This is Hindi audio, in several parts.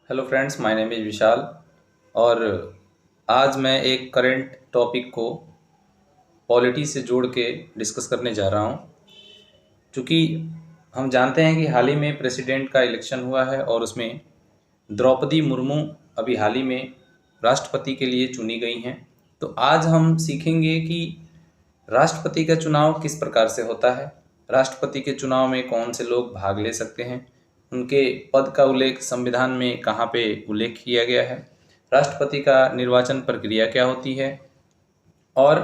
Hello friends, my name is Vishal. और आज मैं एक करंट टॉपिक को पॉलिटी से जोड़ के डिस्कस करने जा रहा हूँ। क्योंकि हम जानते हैं कि हाल ही में प्रेसिडेंट का इलेक्शन हुआ है और उसमें द्रौपदी मुर्मू अभी हाल ही में राष्ट्रपति के लिए चुनी गई हैं। तो आज हम सीखेंगे कि राष्ट्रपति का चुनाव किस प्रकार से होता है, राष्ट्रपति के चुनाव में कौन से लोग भाग ले सकते हैं, उनके पद का उल्लेख संविधान में कहाँ पे उल्लेख किया गया है, राष्ट्रपति का निर्वाचन प्रक्रिया क्या होती है और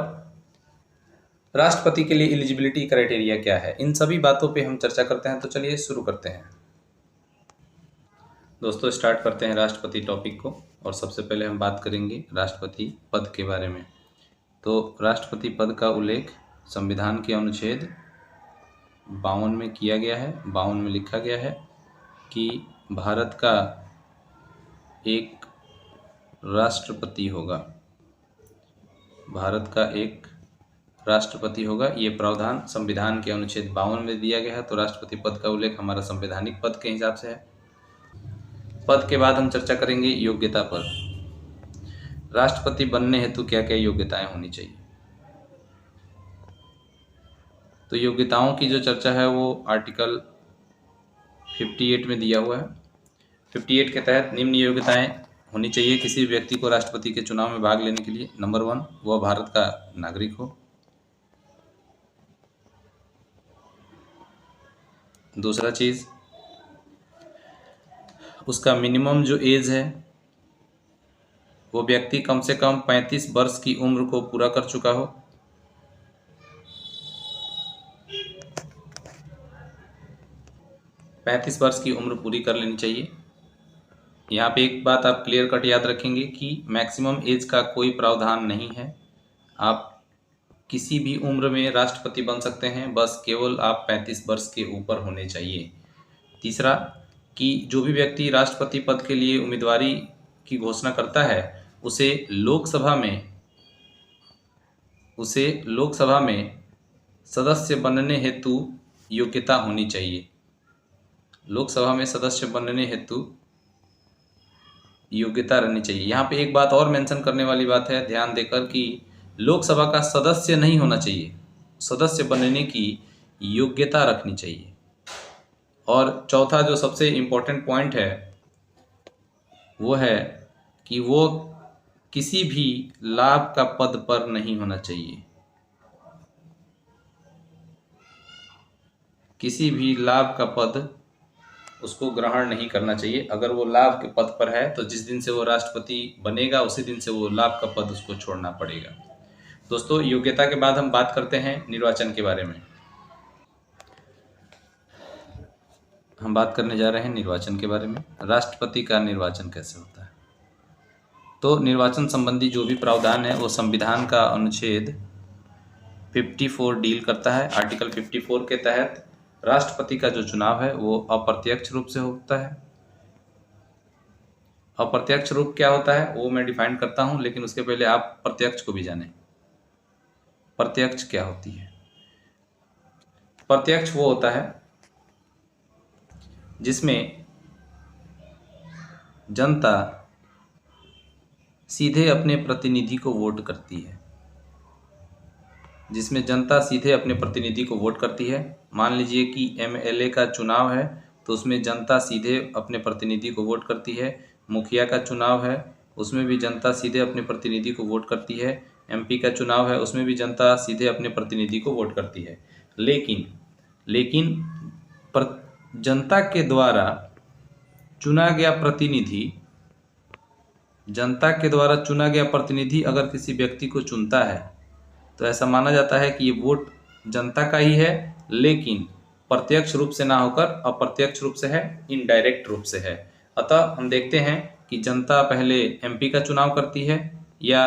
राष्ट्रपति के लिए एलिजिबिलिटी क्राइटेरिया क्या है। इन सभी बातों पे हम चर्चा करते हैं। तो चलिए शुरू करते हैं दोस्तों, स्टार्ट करते हैं राष्ट्रपति टॉपिक को। और सबसे पहले हम बात करेंगे राष्ट्रपति पद के बारे में। तो राष्ट्रपति पद का उल्लेख संविधान के अनुच्छेद 52 में किया गया है। 52 में लिखा गया है कि भारत का एक राष्ट्रपति होगा, भारत का एक राष्ट्रपति होगा। ये प्रावधान संविधान के अनुच्छेद 52 में दिया गया है। तो राष्ट्रपति पद का उल्लेख हमारा संवैधानिक पद के हिसाब से है। पद के बाद हम चर्चा करेंगे योग्यता पर। राष्ट्रपति बनने हेतु क्या क्या योग्यताएं होनी चाहिए। तो योग्यताओं की जो चर्चा है वो आर्टिकल 58 में दिया हुआ है। 58 के तहत निम्न योग्यताएं होनी चाहिए किसी व्यक्ति को राष्ट्रपति के चुनाव में भाग लेने के लिए। नंबर 1, वह भारत का नागरिक हो। दूसरा चीज, उसका मिनिमम जो एज है वो व्यक्ति कम से कम 35 वर्ष की उम्र को पूरा कर चुका हो। पैंतीस वर्ष की उम्र पूरी कर लेनी चाहिए। यहाँ पे एक बात आप क्लियर कट याद रखेंगे कि मैक्सिमम एज का कोई प्रावधान नहीं है। आप किसी भी उम्र में राष्ट्रपति बन सकते हैं, बस केवल आप 35 वर्ष के ऊपर होने चाहिए। तीसरा, कि जो भी व्यक्ति राष्ट्रपति पद के लिए उम्मीदवारी की घोषणा करता है उसे लोकसभा में सदस्य बनने हेतु योग्यता होनी चाहिए। लोकसभा में सदस्य बनने हेतु योग्यता रहनी चाहिए। यहाँ पे एक बात और मेंशन करने वाली बात है ध्यान देकर कि लोकसभा का सदस्य नहीं होना चाहिए, सदस्य बनने की योग्यता रखनी चाहिए। और चौथा जो सबसे इम्पोर्टेंट पॉइंट है वो है कि वो किसी भी लाभ का पद पर नहीं होना चाहिए। किसी भी लाभ का पद उसको ग्रहण नहीं करना चाहिए। अगर वो लाभ के पद पर है तो जिस दिन से वो राष्ट्रपति बनेगा उसी दिन से वो लाभ का पद उसको छोड़ना पड़ेगा। दोस्तों, योग्यता के बाद हम बात करते हैं निर्वाचन के बारे में। हम बात करने जा रहे हैं निर्वाचन के बारे में। राष्ट्रपति का निर्वाचन कैसे होता है। तो निर्वाचन संबंधी जो भी प्रावधान है वो संविधान का अनुच्छेद 54 डील करता है। आर्टिकल 54 के तहत राष्ट्रपति का जो चुनाव है वो अप्रत्यक्ष रूप से होता है। अप्रत्यक्ष रूप क्या होता है वो मैं डिफाइन करता हूं, लेकिन उसके पहले आप प्रत्यक्ष को भी जानें। प्रत्यक्ष क्या होती है। प्रत्यक्ष वो होता है जिसमें जनता सीधे अपने प्रतिनिधि को वोट करती है। जिसमें जनता सीधे अपने प्रतिनिधि को वोट करती है। मान लीजिए कि एमएलए का चुनाव है तो उसमें जनता सीधे अपने प्रतिनिधि को वोट करती है। मुखिया का चुनाव है उसमें भी जनता सीधे अपने प्रतिनिधि को वोट करती है। एमपी का चुनाव है उसमें भी जनता सीधे अपने प्रतिनिधि को वोट करती है। लेकिन जनता के द्वारा चुना गया प्रतिनिधि अगर किसी व्यक्ति को चुनता है तो ऐसा माना जाता है कि ये वोट जनता का ही है, लेकिन प्रत्यक्ष रूप से ना होकर अप्रत्यक्ष रूप से है, इनडायरेक्ट रूप से है। अतः हम देखते हैं कि जनता पहले एमपी का चुनाव करती है या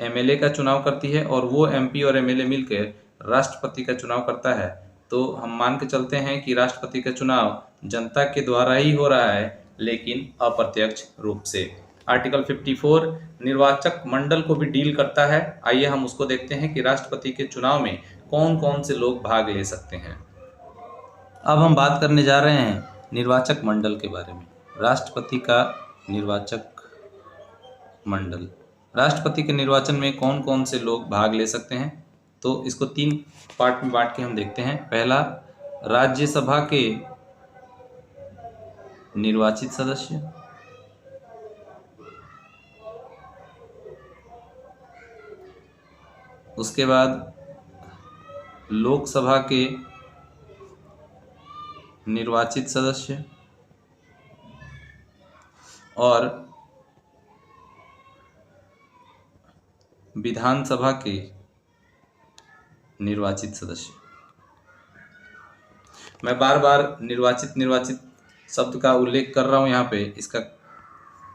एमएलए का चुनाव करती है और वो एमपी और एमएलए मिलकर राष्ट्रपति का चुनाव करता है। तो हम मान के चलते हैं कि राष्ट्रपति का चुनाव जनता के द्वारा ही हो रहा है, लेकिन अप्रत्यक्ष रूप से। आर्टिकल 54 निर्वाचक मंडल को भी डील करता है। आइए हम उसको देखते हैं कि राष्ट्रपति के चुनाव में कौन कौन से लोग भाग ले सकते हैं। अब हम बात करने जा रहे हैं निर्वाचक मंडल के बारे में। राष्ट्रपति का निर्वाचक मंडल। राष्ट्रपति के निर्वाचन में कौन कौन से लोग भाग ले सकते हैं? तो इसको 3 पार्ट में बांट के हम देखते हैं। पहला, राज्यसभा के निर्वाचित सदस्य। उसके बाद लोकसभा के निर्वाचित सदस्य और विधानसभा के निर्वाचित सदस्य। मैं बार बार निर्वाचित शब्द का उल्लेख कर रहा हूं यहाँ पे।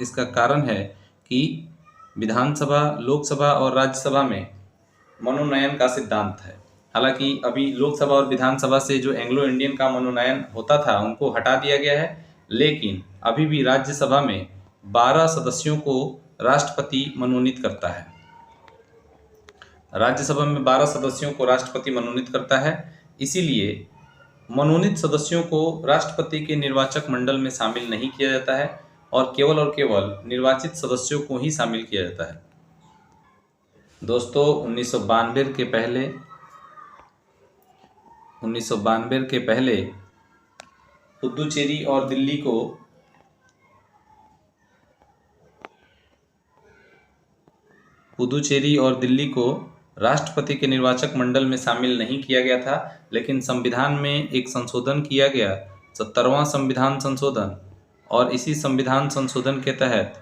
इसका कारण है कि विधानसभा, लोकसभा और राज्यसभा में मनोनयन का सिद्धांत है। हालांकि अभी लोकसभा और विधानसभा से जो एंग्लो इंडियन का मनोनयन होता था उनको हटा दिया गया है, लेकिन अभी भी राज्यसभा में 12 सदस्यों को राष्ट्रपति मनोनीत करता है। राज्यसभा में 12 सदस्यों को राष्ट्रपति मनोनीत करता है, इसीलिए मनोनीत सदस्यों को राष्ट्रपति के निर्वाचक मंडल में शामिल नहीं किया जाता है और केवल निर्वाचित सदस्यों को ही शामिल किया जाता है। दोस्तों, 1992 के पहले पुदुचेरी और दिल्ली को राष्ट्रपति के निर्वाचक मंडल में शामिल नहीं किया गया था, लेकिन संविधान में एक संशोधन किया गया, 70वां संविधान संशोधन, और इसी संविधान संशोधन के तहत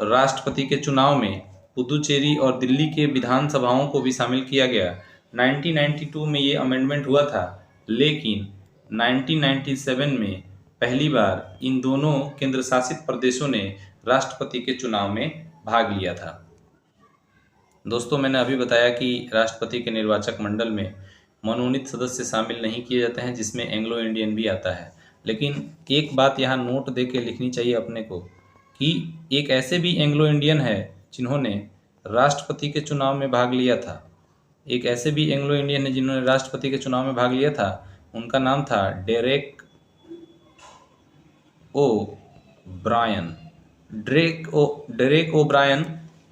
राष्ट्रपति के चुनाव में पुदुचेरी और दिल्ली के विधानसभाओं को भी शामिल किया गया। 1992 में ये अमेंडमेंट हुआ था, लेकिन 1997 में पहली बार इन दोनों केंद्र शासित प्रदेशों ने राष्ट्रपति के चुनाव में भाग लिया था। दोस्तों, मैंने अभी बताया कि राष्ट्रपति के निर्वाचक मंडल में मनोनीत सदस्य शामिल नहीं किए जाते हैं, जिसमें एंग्लो इंडियन भी आता है। लेकिन एक बात यहाँ नोट दे के लिखनी चाहिए अपने को कि एक ऐसे भी एंग्लो इंडियन है जिन्होंने राष्ट्रपति के चुनाव में भाग लिया था। एक ऐसे भी एंग्लो इंडियन है जिन्होंने राष्ट्रपति के चुनाव में भाग लिया था। उनका नाम था डेरेक ओ ब्रायन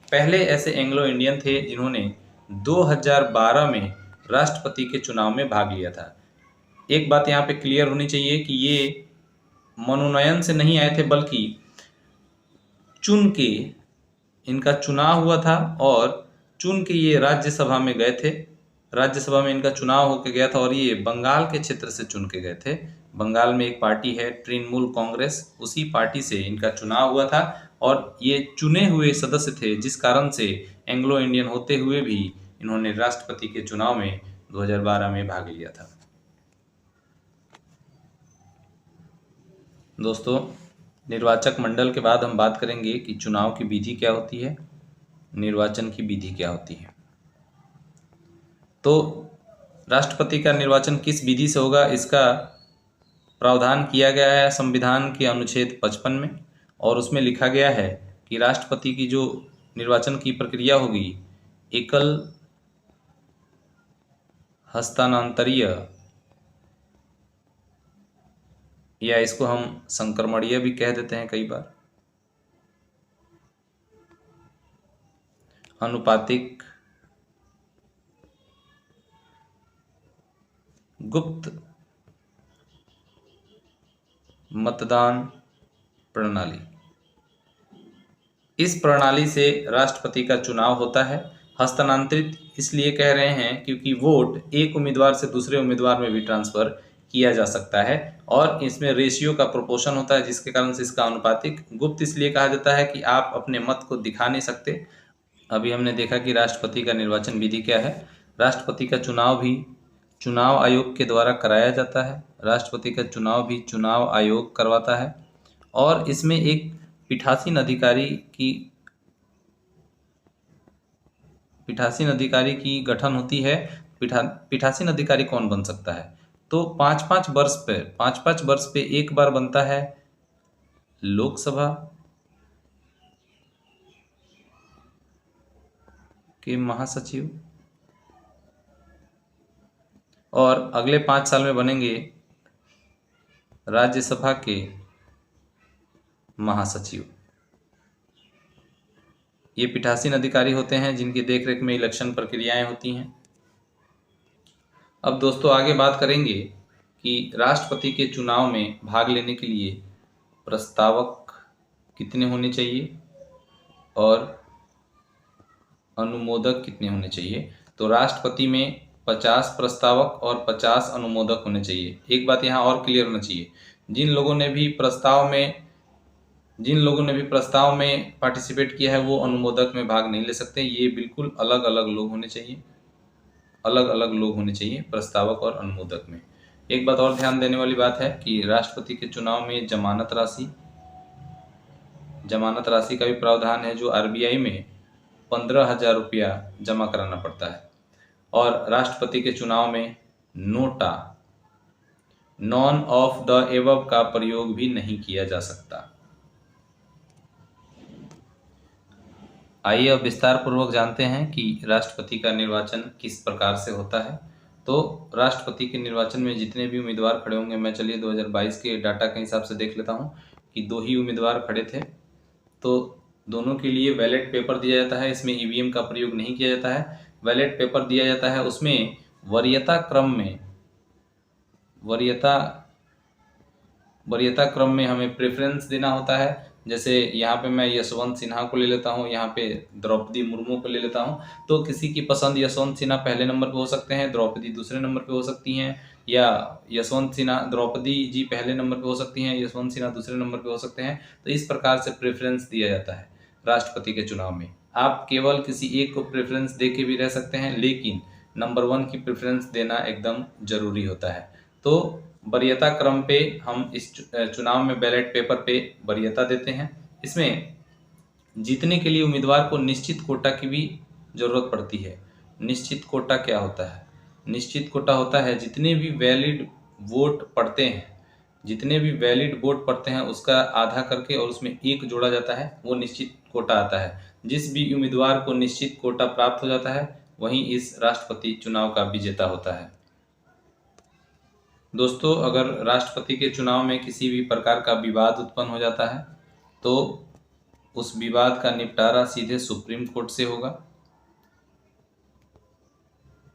पहले ऐसे एंग्लो इंडियन थे जिन्होंने 2012 में राष्ट्रपति के चुनाव में भाग लिया था। एक बात यहाँ पे क्लियर होनी चाहिए कि ये मनोनयन से नहीं आए थे, बल्कि चुन के इनका चुनाव हुआ था और चुन के ये राज्यसभा में गए थे। राज्यसभा में इनका चुनाव होकर गया था और ये बंगाल के क्षेत्र से चुन के गए थे। बंगाल में एक पार्टी है तृणमूल कांग्रेस, उसी पार्टी से इनका चुनाव हुआ था और ये चुने हुए सदस्य थे, जिस कारण से एंग्लो इंडियन होते हुए भी इन्होंने राष्ट्रपति के चुनाव में 2012 में भाग लिया था। दोस्तों, निर्वाचक मंडल के बाद हम बात करेंगे कि चुनाव की विधि क्या होती है, निर्वाचन की विधि क्या होती है। तो राष्ट्रपति का निर्वाचन किस विधि से होगा, इसका प्रावधान किया गया है संविधान के अनुच्छेद 55 में, और उसमें लिखा गया है कि राष्ट्रपति की जो निर्वाचन की प्रक्रिया होगी एकल हस्तांतरीय, या इसको हम संक्रमणीय भी कह देते हैं कई बार, अनुपातिक, गुप्त मतदान प्रणाली। इस प्रणाली से राष्ट्रपति का चुनाव होता है। हस्तांतरित इसलिए कह रहे हैं क्योंकि वोट एक उम्मीदवार से दूसरे उम्मीदवार में भी ट्रांसफर किया जा सकता है और इसमें रेशियो का प्रोपोर्शन होता है, जिसके कारण से इसका अनुपातिक। गुप्त इसलिए कहा जाता है कि आप अपने मत को दिखा नहीं सकते। अभी हमने देखा कि राष्ट्रपति का निर्वाचन विधि क्या है। राष्ट्रपति का चुनाव भी चुनाव आयोग के द्वारा कराया जाता है। राष्ट्रपति का चुनाव भी चुनाव आयोग करवाता है और इसमें एक पीठासीन अधिकारी की गठन होती है। पीठासीन अधिकारी कौन बन सकता है? तो 5-5 वर्ष पे एक बार बनता है लोकसभा के महासचिव और अगले 5 साल में बनेंगे राज्यसभा के महासचिव। ये पीठासीन अधिकारी होते हैं जिनकी देखरेख में इलेक्शन प्रक्रियाएं होती हैं। अब दोस्तों आगे बात करेंगे कि राष्ट्रपति के चुनाव में भाग लेने के लिए प्रस्तावक कितने होने चाहिए और अनुमोदक कितने होने चाहिए। तो राष्ट्रपति में 50 प्रस्तावक और 50 अनुमोदक होने चाहिए। एक बात यहाँ और क्लियर होना चाहिए, जिन लोगों ने भी प्रस्ताव में पार्टिसिपेट किया है वो अनुमोदक में भाग नहीं ले सकते। ये बिल्कुल अलग अलग लोग होने चाहिए, अलग अलग लोग होने चाहिए प्रस्तावक और अनुमोदक में। एक बात और ध्यान देने वाली बात है कि राष्ट्रपति के चुनाव में जमानत राशि का भी प्रावधान है, जो आरबीआई में 15,000 रुपया जमा कराना पड़ता है। और राष्ट्रपति के चुनाव में NOTA, none of the above का प्रयोग भी नहीं किया जा सकता। आइए अब विस्तार पूर्वक जानते हैं कि राष्ट्रपति का निर्वाचन किस प्रकार से होता है। तो राष्ट्रपति के निर्वाचन में जितने भी उम्मीदवार खड़े होंगे, मैं चलिए 2022 के डाटा के हिसाब से देख लेता हूं कि 2 ही उम्मीदवार खड़े थे। तो दोनों के लिए बैलेट पेपर दिया जाता है, इसमें ईवीएम का प्रयोग नहीं किया जाता है। बैलेट पेपर दिया जाता है, उसमें वरीयता क्रम में हमें प्रेफरेंस देना होता है। जैसे यहाँ पे मैं यशवंत सिन्हा को ले लेता हूँ, यहाँ पे द्रौपदी मुर्मू को ले लेता हूँ। तो किसी की पसंद यशवंत सिन्हा पहले नंबर पे हो सकते हैं, द्रौपदी दूसरे नंबर पे हो सकती हैं, या द्रौपदी जी पहले नंबर पे हो सकती हैं, यशवंत सिन्हा दूसरे नंबर पे हो सकते हैं। तो इस प्रकार से प्रेफरेंस दिया जाता है राष्ट्रपति के चुनाव में। आप केवल किसी एक को प्रेफरेंस दे के भी रह सकते हैं, लेकिन नंबर 1 की प्रेफरेंस देना एकदम जरूरी होता है। तो वरीयता क्रम पे हम इस चुनाव में बैलेट पेपर पे वरीयता देते हैं। इसमें जीतने के लिए उम्मीदवार को निश्चित कोटा की भी जरूरत पड़ती है। निश्चित कोटा क्या होता है? निश्चित कोटा होता है जितने भी वैलिड वोट पड़ते हैं उसका आधा करके और उसमें 1 जोड़ा जाता है, वो निश्चित कोटा आता है। जिस भी उम्मीदवार को निश्चित कोटा प्राप्त हो जाता है वही इस राष्ट्रपति चुनाव का विजेता होता है। दोस्तों, अगर राष्ट्रपति के चुनाव में किसी भी प्रकार का विवाद उत्पन्न हो जाता है तो उस विवाद का निपटारा सीधे सुप्रीम कोर्ट से होगा।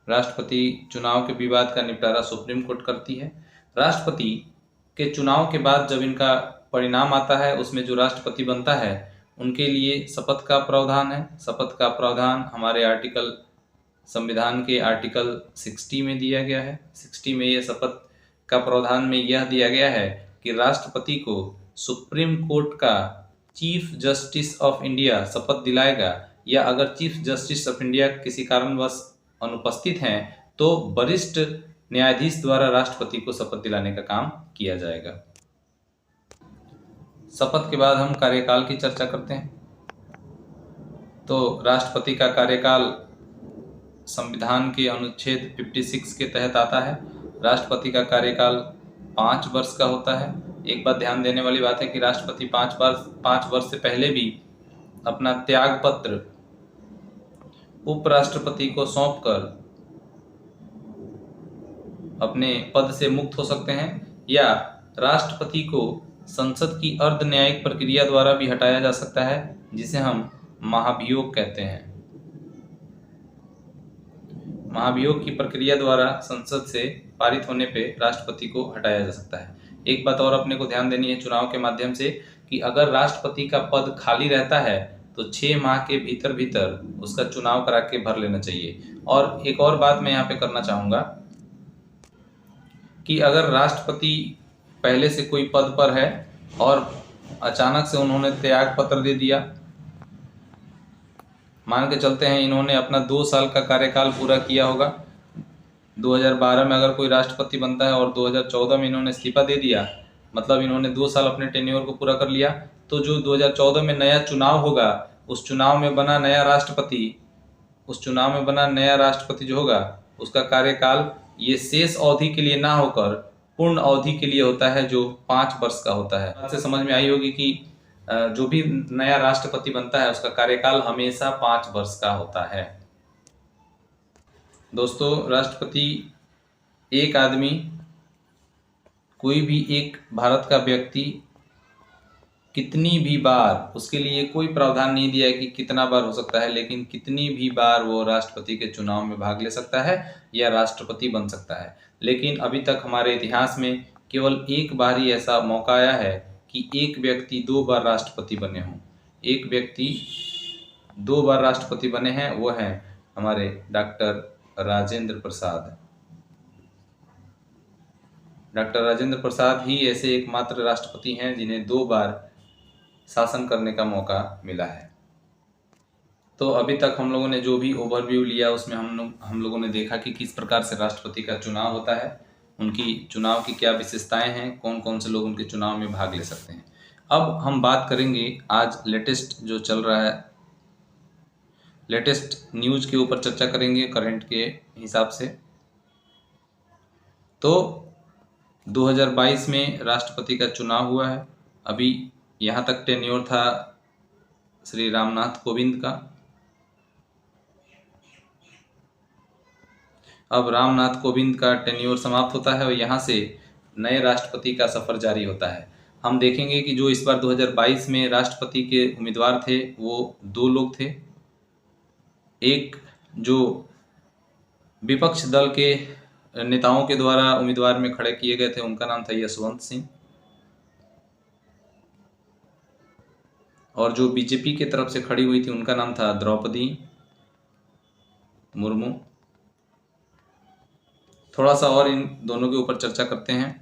राष्ट्रपति चुनाव के विवाद का निपटारा सुप्रीम कोर्ट करती है। राष्ट्रपति के चुनाव के बाद जब इनका परिणाम आता है, उसमें जो राष्ट्रपति बनता है उनके लिए शपथ का प्रावधान है। शपथ का प्रावधान हमारे संविधान के आर्टिकल 60 में दिया गया है। 60 में यह शपथ का प्रावधान में यह दिया गया है कि राष्ट्रपति को सुप्रीम कोर्ट का चीफ जस्टिस ऑफ इंडिया शपथ दिलाएगा, या अगर चीफ जस्टिस ऑफ इंडिया किसी कारणवश अनुपस्थित हैं तो वरिष्ठ न्यायाधीश द्वारा राष्ट्रपति को शपथ दिलाने का काम किया जाएगा। शपथ के बाद हम कार्यकाल की चर्चा करते हैं। तो राष्ट्रपति का कार्यकाल संविधान के अनुच्छेद 56 के तहत आता है। राष्ट्रपति का कार्यकाल 5 वर्ष का होता है। एक बात ध्यान देने वाली बात है कि राष्ट्रपति 5 वर्ष से पहले भी अपना त्याग पत्र उपराष्ट्रपति को सौंपकर अपने पद से मुक्त हो सकते हैं, या राष्ट्रपति को संसद की अर्ध न्यायिक प्रक्रिया द्वारा भी हटाया जा सकता है, जिसे हम महाभियोग कहते हैं। महाभियोग की प्रक्रिया द्वारा संसद से पारित होने पे राष्ट्रपति को हटाया जा सकता है। एक बात और अपने को ध्यान देनी है चुनाव के माध्यम से कि अगर राष्ट्रपति का पद खाली रहता है तो 6 माह के भीतर उसका चुनाव करा के भर लेना चाहिए। और एक और बात मैं यहाँ पे करना चाहूँगा कि अगर राष्ट्रपति पहले से कोई पद पर है और अचानक से उन्होंने त्याग पत्र दे दिया, मान के चलते हैं इन्होंने अपना 2 साल का कार्यकाल पूरा किया होगा, 2012 में अगर कोई राष्ट्रपति बनता है और 2014 में इन्होंने इस्तीफा दे दिया, मतलब इन्होंने 2 साल अपने टेन्योर को पूरा कर लिया, तो जो 2014 में नया चुनाव होगा उस चुनाव में बना नया राष्ट्रपति जो होगा उसका कार्यकाल ये शेष अवधि के लिए ना होकर पूर्ण अवधि के लिए होता है, जो 5 वर्ष का होता है। बात से समझ में आई होगी कि जो भी नया राष्ट्रपति बनता है उसका कार्यकाल हमेशा 5 वर्ष का होता है। दोस्तों, राष्ट्रपति एक आदमी, कोई भी एक भारत का व्यक्ति कितनी भी बार, उसके लिए कोई प्रावधान नहीं दिया है कि कितना बार हो सकता है, लेकिन कितनी भी बार वो राष्ट्रपति के चुनाव में भाग ले सकता है या राष्ट्रपति बन सकता है। लेकिन अभी तक हमारे इतिहास में केवल एक बार ही ऐसा मौका आया है कि एक व्यक्ति 2 बार राष्ट्रपति बने हों। एक व्यक्ति 2 बार राष्ट्रपति बने हैं, वो हैं हमारे डॉक्टर राजेंद्र प्रसाद। डॉक्टर राजेंद्र प्रसाद ही ऐसे एकमात्र राष्ट्रपति हैं जिन्हें 2 बार शासन करने का मौका मिला है। तो अभी तक हम लोगों ने जो भी ओवरव्यू लिया उसमें हम लोगों ने देखा कि किस प्रकार से राष्ट्रपति का चुनाव होता है, उनकी चुनाव की क्या विशेषताएं हैं, कौन कौन से लोग उनके चुनाव में भाग ले सकते हैं। अब हम बात करेंगे आज लेटेस्ट जो चल रहा है, लेटेस्ट न्यूज के ऊपर चर्चा करेंगे करंट के हिसाब से। तो 2022 में राष्ट्रपति का चुनाव हुआ है। अभी यहाँ तक टेन्योर था श्री रामनाथ कोविंद का। अब रामनाथ कोविंद का टेन्योर समाप्त होता है और यहाँ से नए राष्ट्रपति का सफर जारी होता है। हम देखेंगे कि जो इस बार 2022 में राष्ट्रपति के उम्मीदवार थे वो 2 लोग थे। एक जो विपक्ष दल के नेताओं के द्वारा उम्मीदवार में खड़े किए गए थे उनका नाम था यशवंत सिंह, और जो बीजेपी की तरफ से खड़ी हुई थी उनका नाम था द्रौपदी मुर्मू। थोड़ा सा और इन दोनों के ऊपर चर्चा करते हैं।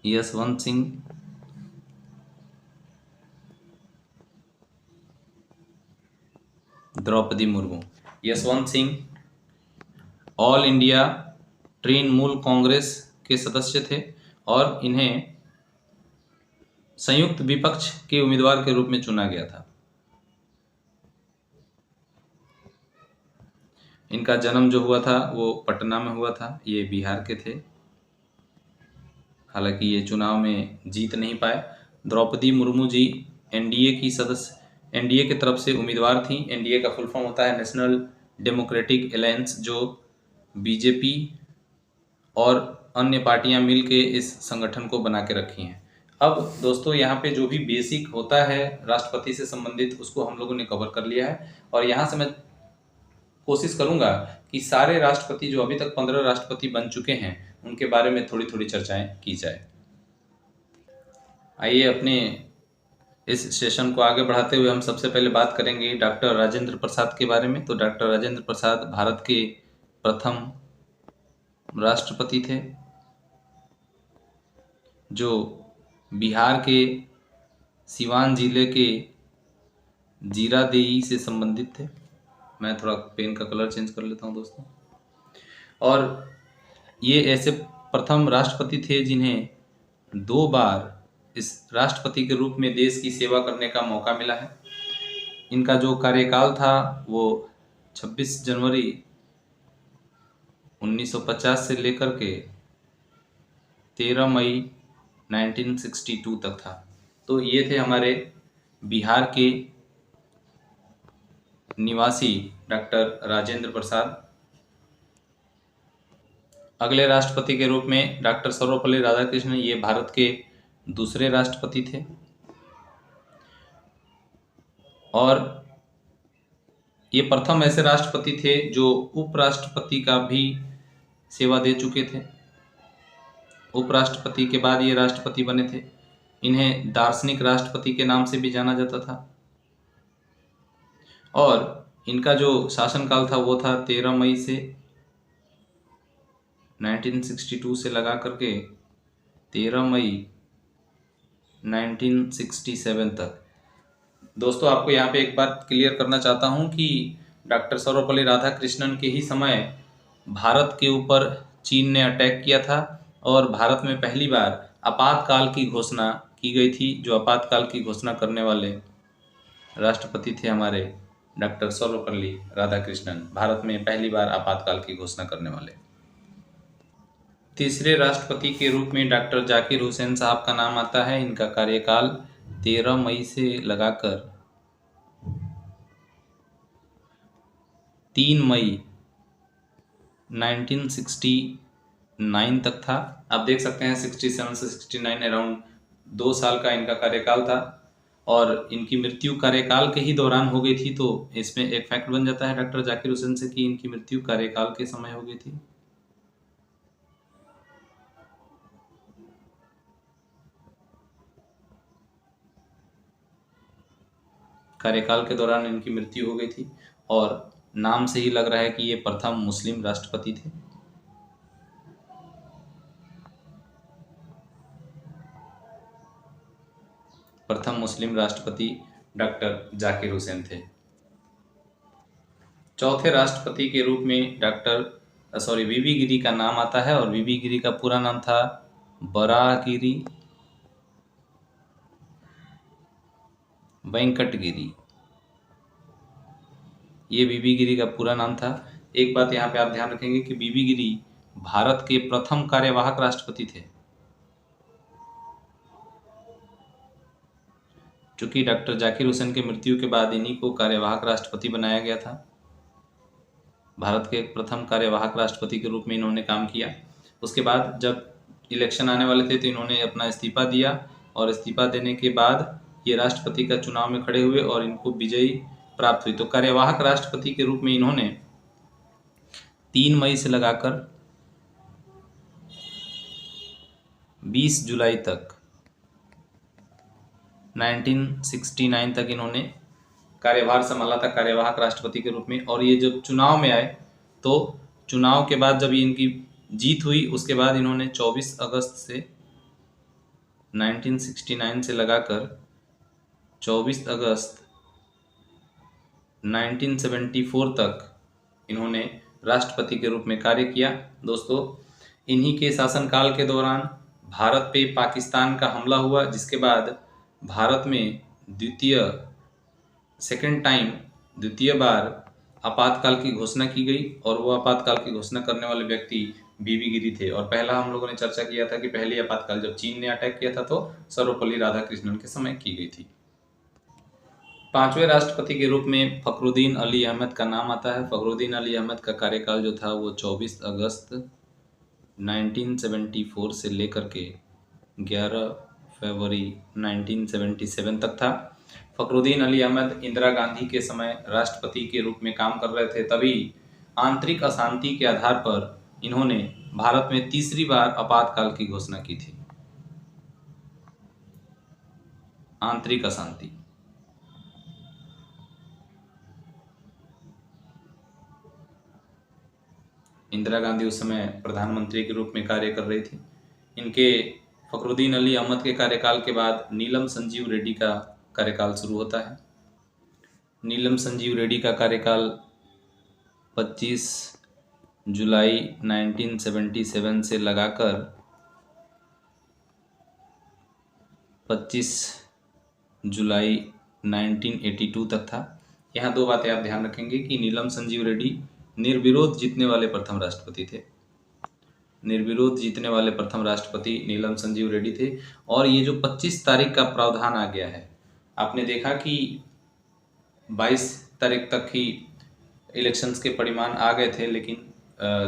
यशवंत सिंह, द्रौपदी मुर्मू। यशवंत सिंह ऑल इंडिया तृणमूल कांग्रेस के सदस्य थे और इन्हें संयुक्त विपक्ष के उम्मीदवार के रूप में चुना गया था। इनका जन्म जो हुआ था वो पटना में हुआ था। ये बिहार के थे, हालांकि ये चुनाव में जीत नहीं पाए। द्रौपदी मुर्मू जी एनडीए की तरफ से उम्मीदवार थी। एनडीए का फुल फॉर्म होता है नेशनल डेमोक्रेटिक अलायंस, जो बीजेपी और अन्य पार्टियां मिलके इस संगठन को बना के रखी हैं। अब दोस्तों यहाँ पे जो भी बेसिक होता है राष्ट्रपति से संबंधित उसको हम लोगों ने कवर कर लिया है, और यहाँ से मैं कोशिश करूंगा कि सारे राष्ट्रपति जो अभी तक 15 राष्ट्रपति बन चुके हैं उनके बारे में थोड़ी थोड़ी चर्चाएं की जाए। आइए अपने इस सेशन को आगे बढ़ाते हुए हम सबसे पहले बात करेंगे डॉक्टर राजेंद्र प्रसाद के बारे में। तो डॉक्टर राजेंद्र प्रसाद भारत के प्रथम राष्ट्रपति थे जो बिहार के सिवान जिले के जीरादेई से संबंधित थे। मैं थोड़ा पेन का कलर चेंज कर लेता हूं दोस्तों। और ये ऐसे प्रथम राष्ट्रपति थे जिन्हें 2 बार इस राष्ट्रपति के रूप में देश की सेवा करने का मौका मिला है। इनका जो कार्यकाल था वो 26 जनवरी 1950 से लेकर के 13 मई 1962 तक था। तो ये थे हमारे बिहार के निवासी डॉक्टर राजेंद्र प्रसाद। अगले राष्ट्रपति के रूप में डॉक्टर सर्वपल्ली राधाकृष्णन, ये भारत के दूसरे राष्ट्रपति थे और ये प्रथम ऐसे राष्ट्रपति थे जो उपराष्ट्रपति का भी सेवा दे चुके थे। उपराष्ट्रपति के बाद ये राष्ट्रपति बने थे। इन्हें दार्शनिक राष्ट्रपति के नाम से भी जाना जाता था और इनका जो शासनकाल था वो था 13 मई से 1962 से लगा करके 13 मई 1967 तक। दोस्तों आपको यहाँ पे एक बात क्लियर करना चाहता हूँ कि डॉक्टर सर्वपल्ली राधाकृष्णन के ही समय भारत के ऊपर चीन ने अटैक किया था और भारत में पहली बार आपातकाल की घोषणा की गई थी। जो आपातकाल की घोषणा करने वाले राष्ट्रपति थे हमारे डॉक्टर सर्वपल्ली राधाकृष्णन, भारत में पहली बार आपातकाल की घोषणा करने वाले। तीसरे राष्ट्रपति के रूप में डॉक्टर जाकिर हुसैन साहब का नाम आता है। इनका कार्यकाल 13 मई से लगाकर 3 मई 1969 तक था। आप देख सकते हैं 67 से 69 अराउंड 2 साल का इनका कार्यकाल था और इनकी मृत्यु कार्यकाल के ही दौरान हो गई थी। तो इसमें एक फैक्ट बन जाता है डॉक्टर जाकिर हुसैन से कि इनकी मृत्यु कार्यकाल के समय हो गई थी। कार्यकाल के दौरान इनकी मृत्यु हो गई थी और नाम से ही लग रहा है कि ये प्रथम मुस्लिम राष्ट्रपति थे। प्रथम मुस्लिम राष्ट्रपति डॉक्टर जाकिर हुसैन थे। चौथे राष्ट्रपति के रूप में वीवी गिरी का नाम आता है और वीवी गिरी का पूरा नाम था बराहगिरी वेंकटगिरी। ये वीवी गिरी का पूरा नाम था। एक बात यहाँ पे आप ध्यान रखेंगे कि वीवी गिरी भारत के प्रथम कार्यवाहक राष्ट्रपति थे। चूंकि डॉक्टर जाकिर हुसैन की मृत्यु के बाद इन्हीं को कार्यवाहक राष्ट्रपति बनाया गया था। भारत के प्रथम कार्यवाहक राष्ट्रपति के रूप में इन्होंने काम किया। उसके बाद जब इलेक्शन आने वाले थे तो इन्होंने अपना इस्तीफा दिया और इस्तीफा देने के बाद ये राष्ट्रपति का चुनाव में खड़े हुए और इनको विजयी प्राप्त हुई। तो कार्यवाहक राष्ट्रपति के रूप में इन्होंने 3 मई से लगाकर 20 जुलाई तक 1969 तक इन्होंने कार्यभार संभाला था कार्यवाहक राष्ट्रपति के रूप में। और ये जब चुनाव में आए तो चुनाव के बाद जब इनकी जीत हुई उसके बाद इन्होंने 24 अगस्त से 1969 से लगाकर 24 अगस्त 1974 तक इन्होंने राष्ट्रपति के रूप में कार्य किया। दोस्तों, इन्हीं के शासनकाल के दौरान भारत पे पाकिस्तान का हमला हुआ, जिसके बाद भारत में द्वितीय बार आपातकाल की घोषणा की गई और वो आपातकाल की घोषणा करने वाले व्यक्ति वीवी गिरी थे। और पहला हम लोगों ने चर्चा किया था कि पहली आपातकाल जब चीन ने अटैक किया था तो सर्वपल्ली राधाकृष्णन के समय की गई थी। 5वें राष्ट्रपति के रूप में फखरुद्दीन अली अहमद का नाम आता है। फखरुद्दीन अली अहमद का कार्यकाल जो था वो 24 अगस्त 1974 से लेकर के 11 फरवरी 1977 तक था। फखरुद्दीन अली अहमद इंदिरा गांधी के समय राष्ट्रपति के रूप में काम कर रहे थे। तभी आंतरिक अशांति के आधार पर इन्होंने भारत में तीसरी बार आपातकाल की घोषणा की थी। आंतरिक अशांति, इंदिरा गांधी उस समय प्रधानमंत्री के रूप में कार्य कर रही थी। इनके फखरुद्दीन अली अहमद के कार्यकाल के बाद नीलम संजीव रेड्डी का कार्यकाल शुरू होता है। नीलम संजीव रेड्डी का कार्यकाल 25 जुलाई 1977 से लगाकर 25 जुलाई 1982 तक था। यहाँ 2 बातें आप ध्यान रखेंगे कि नीलम संजीव रेड्डी निर्विरोध जीतने वाले प्रथम राष्ट्रपति थे। निर्विरोध जीतने वाले प्रथम राष्ट्रपति नीलम संजीव रेड्डी थे। और ये जो 25 तारीख का प्रावधान आ गया है, आपने देखा कि 22 तारीख तक ही इलेक्शंस के परिणाम आ गए थे, लेकिन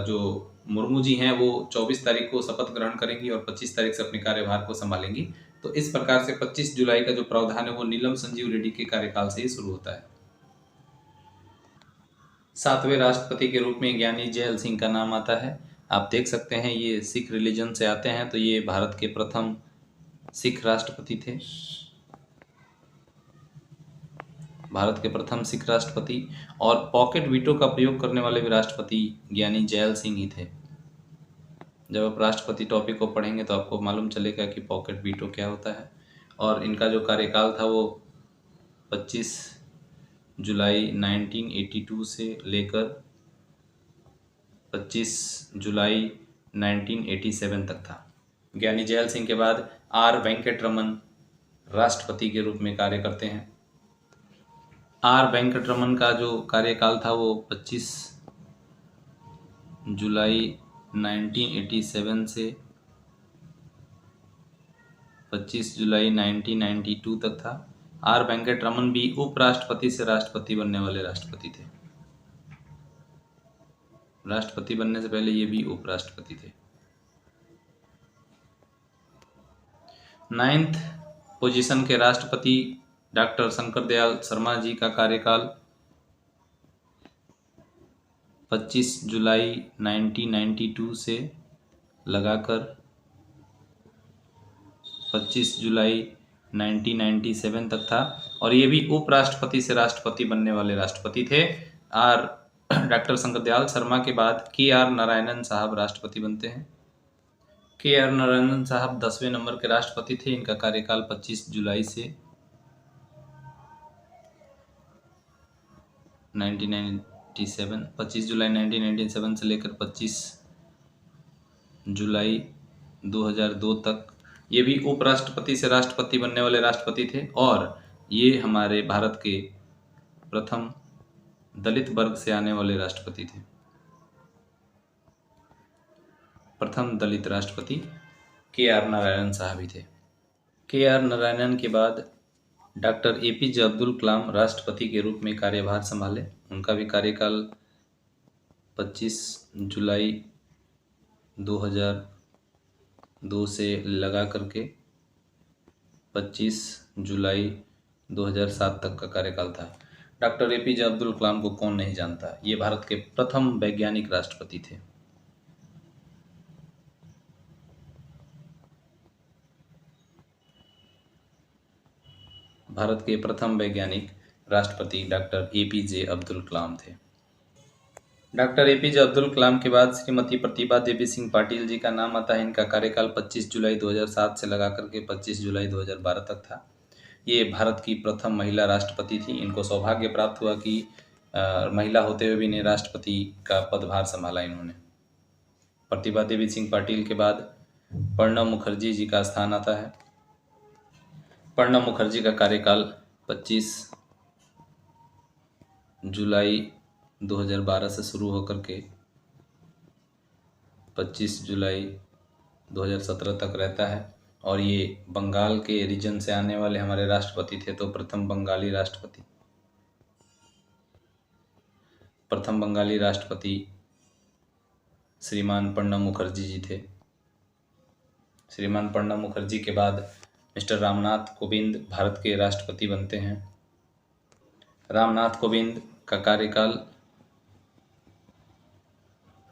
जो मुर्मू जी हैं वो 24 तारीख को शपथ ग्रहण करेंगी और 25 तारीख से अपने कार्यभार को संभालेंगी। तो इस प्रकार से 25 जुलाई का जो प्रावधान है वो नीलम संजीव रेड्डी के कार्यकाल से ही शुरू होता है। 7वें राष्ट्रपति के रूप में ज्ञानी जैल सिंह का नाम आता है। आप देख सकते हैं ये सिख रिलीजन से आते हैं, तो ये भारत के प्रथम सिख राष्ट्रपति थे। भारत के प्रथम सिख राष्ट्रपति और पॉकेट वीटो का प्रयोग करने वाले भी राष्ट्रपति ज्ञानी जैल सिंह ही थे। जब आप राष्ट्रपति टॉपिक को पढ़ेंगे तो आपको मालूम चलेगा कि पॉकेट वीटो क्या होता है। और इनका जो कार्यकाल था वो 25 जुलाई 1982 से लेकर 25 जुलाई 1987 तक था। ज्ञानी जैल सिंह के बाद आर वेंकटरमन राष्ट्रपति के रूप में कार्य करते हैं। आर वेंकटरमन का जो कार्यकाल था वो 25 जुलाई 1987 से 25 जुलाई 1992 तक था। आर वेंकटरमन भी उपराष्ट्रपति से राष्ट्रपति बनने वाले राष्ट्रपति थे। राष्ट्रपति बनने से पहले ये भी उपराष्ट्रपति थे। 9th पोजीशन के राष्ट्रपति डॉक्टर शंकर दयाल शर्मा जी का कार्यकाल 25 जुलाई 1992 से लगाकर 25 जुलाई 1997 तक था, और ये भी उपराष्ट्रपति से राष्ट्रपति बनने वाले राष्ट्रपति थे। डॉक्टर शंकर दयाल शर्मा के बाद KR नारायणन साहब राष्ट्रपति बनते हैं। KR नारायणन साहब 10वें नंबर के राष्ट्रपति थे। इनका कार्यकाल 25 जुलाई से 25 जुलाई 1997 से लेकर 25 जुलाई 2002 तक ये भी उपराष्ट्रपति से राष्ट्रपति बनने वाले राष्ट्रपति थे, और ये हमारे भारत के प्रथम दलित वर्ग से आने वाले राष्ट्रपति थे। प्रथम दलित राष्ट्रपति KR नारायणन साहब ही थे। KR नारायणन के बाद डॉक्टर APJ अब्दुल कलाम राष्ट्रपति के रूप में कार्यभार संभाले। उनका भी कार्यकाल 25 जुलाई 2002 से लगा करके 25 जुलाई 2007 तक का कार्यकाल था। डॉक्टर APJ अब्दुल कलाम को कौन नहीं जानता, ये भारत के प्रथम वैज्ञानिक राष्ट्रपति थे। भारत के प्रथम वैज्ञानिक राष्ट्रपति डॉक्टर APJ अब्दुल कलाम थे। डॉक्टर APJ अब्दुल कलाम के बाद श्रीमती प्रतिभा देवी सिंह पाटिल जी का नाम आता है। इनका कार्यकाल 25 जुलाई 2007 से लगा करके 25 जुलाई 2012 तक था। ये भारत की प्रथम महिला राष्ट्रपति थी। इनको सौभाग्य प्राप्त हुआ कि महिला होते हुए भी इन्हें राष्ट्रपति का पदभार संभाला इन्होंने। प्रतिभा देवी सिंह पाटिल के बाद प्रणब मुखर्जी जी का स्थान आता है। प्रणब मुखर्जी का कार्यकाल 25 जुलाई 2012 से शुरू होकर के 25 जुलाई 2017 तक रहता है, और ये बंगाल के रीजन से आने वाले हमारे राष्ट्रपति थे। तो प्रथम बंगाली राष्ट्रपति श्रीमान प्रणब मुखर्जी जी थे। श्रीमान प्रणब मुखर्जी के बाद मिस्टर रामनाथ कोविंद भारत के राष्ट्रपति बनते हैं। रामनाथ कोविंद का कार्यकाल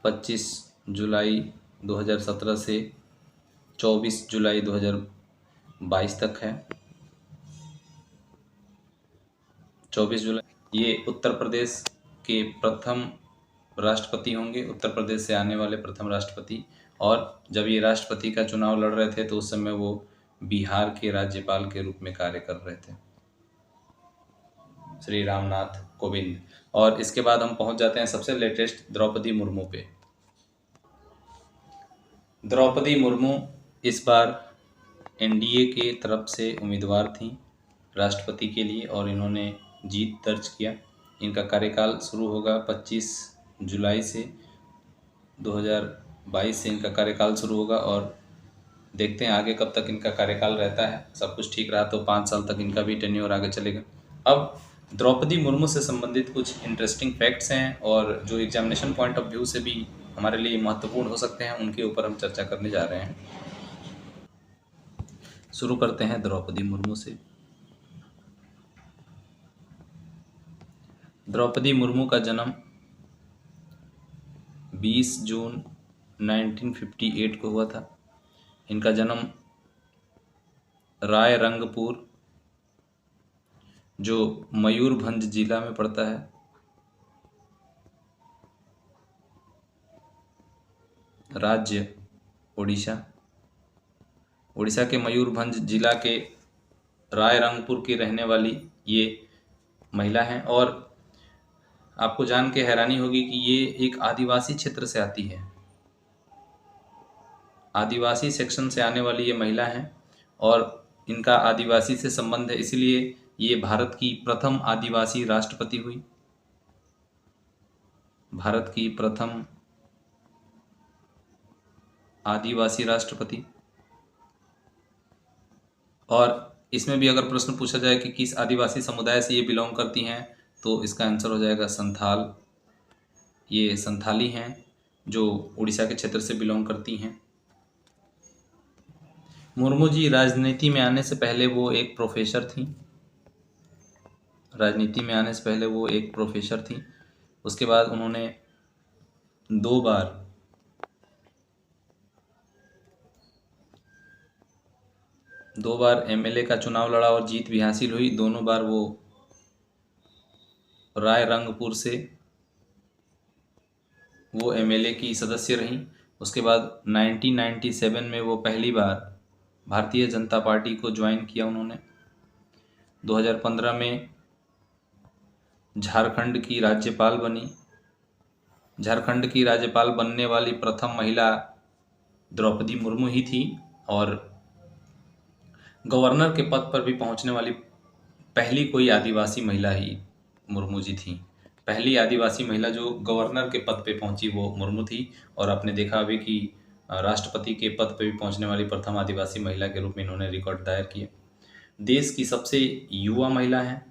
25 जुलाई 2017 से 24 जुलाई 2022 तक है। 24 जुलाई ये उत्तर प्रदेश के प्रथम राष्ट्रपति होंगे, उत्तर प्रदेश से आने वाले प्रथम राष्ट्रपति। और जब ये राष्ट्रपति का चुनाव लड़ रहे थे तो उस समय वो बिहार के राज्यपाल के रूप में कार्य कर रहे थे, श्री रामनाथ कोविंद। और इसके बाद हम पहुंच जाते हैं सबसे लेटेस्ट द्रौपदी मुर्मू पे। द्रौपदी मुर्मू इस बार NDA के तरफ से उम्मीदवार थी राष्ट्रपति के लिए, और इन्होंने जीत दर्ज किया। इनका कार्यकाल शुरू होगा 25 जुलाई से 2022 से इनका कार्यकाल शुरू होगा, और देखते हैं आगे कब तक इनका कार्यकाल रहता है। सब कुछ ठीक रहा तो 5 साल तक इनका भी टेन्योर आगे चलेगा। अब द्रौपदी मुर्मू से संबंधित कुछ इंटरेस्टिंग फैक्ट्स हैं, और जो एग्जामिनेशन पॉइंट ऑफ व्यू से भी हमारे लिए महत्वपूर्ण हो सकते हैं, उनके ऊपर हम चर्चा करने जा रहे हैं। शुरू करते हैं द्रौपदी मुर्मू से। द्रौपदी मुर्मू का जन्म 20 जून 1958 को हुआ था। इनका जन्म रायरंगपुर, जो मयूरभंज जिला में पड़ता है, राज्य उड़ीसा। उड़ीसा के मयूरभंज जिला के रायरंगपुर की रहने वाली ये महिला हैं। और आपको जान के हैरानी होगी कि ये एक आदिवासी क्षेत्र से आती है, आदिवासी सेक्शन से आने वाली ये महिला हैं, और इनका आदिवासी से संबंध है, इसलिए ये भारत की प्रथम आदिवासी राष्ट्रपति हुई। भारत की प्रथम आदिवासी राष्ट्रपति। और इसमें भी अगर प्रश्न पूछा जाए कि किस आदिवासी समुदाय से ये बिलोंग करती हैं, तो इसका आंसर हो जाएगा संथाल। ये संथाली हैं, जो उड़ीसा के क्षेत्र से बिलोंग करती हैं। मुर्मू जी राजनीति में आने से पहले वो एक प्रोफेसर थी। राजनीति में आने से पहले वो एक प्रोफेसर थी। उसके बाद उन्होंने दो बार एमएलए का चुनाव लड़ा और जीत भी हासिल हुई। दोनों बार वो रायरंगपुर से वो एमएलए की सदस्य रहीं। उसके बाद 1997 में वो पहली बार भारतीय जनता पार्टी को ज्वाइन किया उन्होंने। 2015 में झारखंड की राज्यपाल बनी। झारखंड की राज्यपाल बनने वाली प्रथम महिला द्रौपदी मुर्मू ही थी और गवर्नर के पद पर भी पहुंचने वाली पहली कोई आदिवासी महिला ही मुर्मू जी थी। पहली आदिवासी महिला जो गवर्नर के पद पे पहुंची वो मुर्मू थी। और आपने देखा अभी कि राष्ट्रपति के पद पे भी पहुंचने वाली प्रथम आदिवासी महिला के रूप में इन्होंने रिकॉर्ड दायर किया। देश की सबसे युवा महिला हैं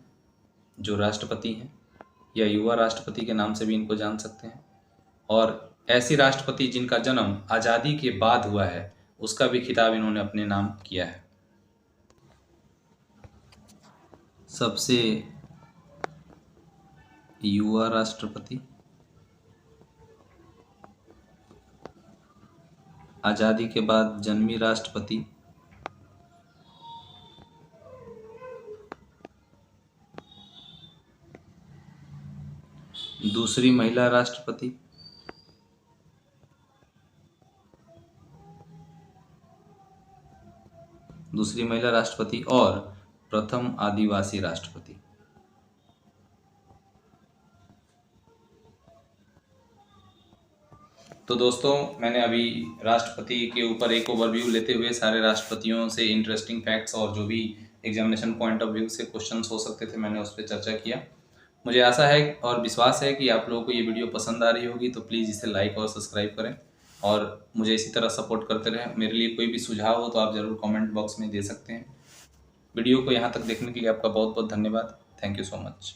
जो राष्ट्रपति हैं, या युवा राष्ट्रपति के नाम से भी इनको जान सकते हैं। और ऐसी राष्ट्रपति जिनका जन्म आज़ादी के बाद हुआ है उसका भी खिताब इन्होंने अपने नाम किया है। सबसे युवा राष्ट्रपति, आज़ादी के बाद जन्मी राष्ट्रपति, दूसरी महिला राष्ट्रपति, और प्रथम आदिवासी राष्ट्रपति। तो दोस्तों, मैंने अभी राष्ट्रपति के ऊपर एक ओवरव्यू लेते हुए सारे राष्ट्रपतियों से इंटरेस्टिंग फैक्ट्स और जो भी एग्जामिनेशन पॉइंट ऑफ व्यू से क्वेश्चंस हो सकते थे मैंने उस पर चर्चा किया। मुझे आशा है और विश्वास है कि आप लोगों को ये वीडियो पसंद आ रही होगी। तो प्लीज़ इसे लाइक और सब्सक्राइब करें और मुझे इसी तरह सपोर्ट करते रहें। मेरे लिए कोई भी सुझाव हो तो आप ज़रूर कमेंट बॉक्स में दे सकते हैं। वीडियो को यहाँ तक देखने के लिए आपका बहुत बहुत धन्यवाद। Thank you so much.